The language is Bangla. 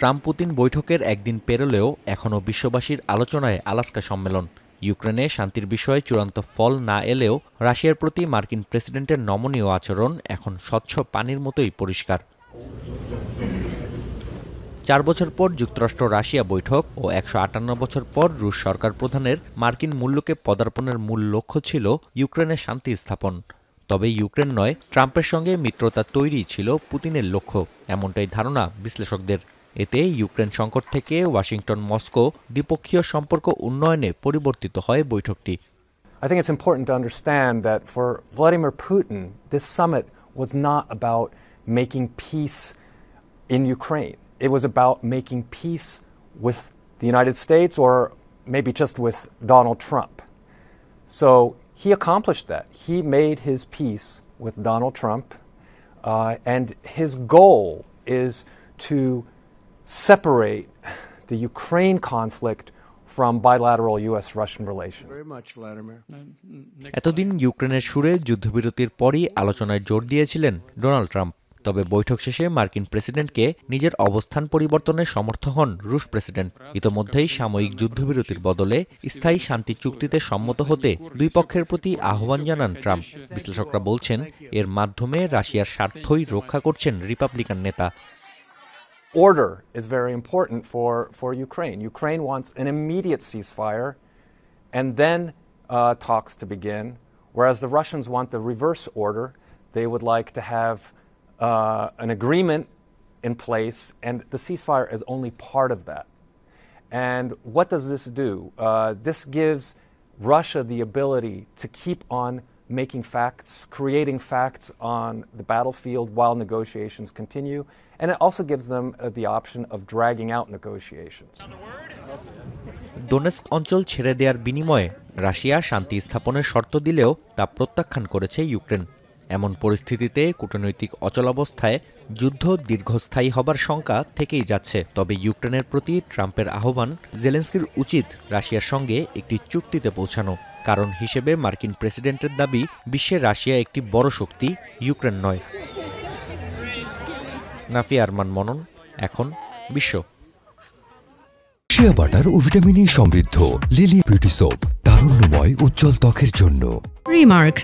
ট্রাম্প পুতিন বৈঠকের একদিন পেরোলেও এখনও বিশ্ববাসীর আলোচনায় আলাস্কা সম্মেলন। ইউক্রেনে শান্তির বিষয়ে চূড়ান্ত ফল না এলেও রাশিয়ার প্রতি মার্কিন প্রেসিডেন্টের নমনীয় আচরণ এখন স্বচ্ছ পানির মতোই পরিষ্কার। 4 বছর পর যুক্তরাষ্ট্র রাশিয়া বৈঠক ও 158 বছর পর রুশ সরকার প্রধানের মার্কিন মূল্যকে পদার্পণের মূল লক্ষ্য ছিল ইউক্রেনের শান্তি স্থাপন। তবে ইউক্রেন নয়, ট্রাম্পের সঙ্গে মিত্রতা তৈরি ছিল পুতিনের লক্ষ্য, এমনটাই ধারণা বিশ্লেষকদের। এতে ইউক্রেন সংকট থেকে ওয়াশিংটন মস্কো দ্বিপক্ষীয় সম্পর্ক উন্নয়নে পরিবর্তিত হয় বৈঠকটি। I think it's important to understand that for Vladimir Putin, this summit was not about making peace in Ukraine. It was about making peace with the United States or maybe just with Donald Trump. So he accomplished that. He made his peace with Donald Trump, and his goal is to separate the Ukraine conflict from bilateral U.S.-Russian relations. Very much, Vladimir. এতদিন ইউক্রেনের সুরে যুদ্ধবিরতির পরই আলোচনায় জোর দিয়েছিলেন ডোনাল্ড ট্রাম্প। তবে বৈঠক শেষে মার্কিন প্রেসিডেন্টকে নিজের অবস্থান পরিবর্তনে সমর্থ হন রুশ প্রেসিডেন্ট। ইতোমধ্যেই সাময়িক যুদ্ধবিরতির বদলে স্থায়ী শান্তি চুক্তিতে সম্মত হতে দুই পক্ষের প্রতি আহ্বান জানান ট্রাম্প। বিশ্লেষকরা বলছেন, এর মাধ্যমে রাশিয়ার স্বার্থই রক্ষা করছেন রিপাবলিকান নেতা। Order is very important for Ukraine. Ukraine wants an immediate ceasefire and then talks to begin, whereas the Russians want the reverse order. They would like to have an agreement in place, and the ceasefire is only part of that. And what does this do? This gives Russia the ability to keep on making facts, creating facts on the battlefield while negotiations continue, and it also gives them the option of dragging out negotiations. Donetsk অঞ্চল ছেড়ে দেওয়ার বিনিময়ে রাশিয়া শান্তি স্থাপনের শর্ত দিলেও তা প্রত্যাখ্যান করেছে ইউক্রেন। এমন পরিস্থিতিতে কূটনৈতিক অচলাবস্থায় যুদ্ধ দীর্ঘস্থায়ী হবার শঙ্কা থেকেই যাচ্ছে। তবে ইউক্রেনের প্রতি ট্রাম্পের আহ্বান, জেলেনস্কির উচিত রাশিয়ার সঙ্গে একটি চুক্তিতে পৌঁছানো। কারণ হিসেবে মার্কিন প্রেসিডেন্টের দাবি, বিশ্বে রাশিয়া একটি বড় শক্তি, ইউক্রেন নয়। নাফিয়া আরমান মনন, এখন বিশ্ব। শিয়া বাটার ও ভিটামিন ই সমৃদ্ধ লিলি বিউটি সোপ, তারুণ্যময় উজ্জ্বল ত্বকের জন্য। রিমার্ক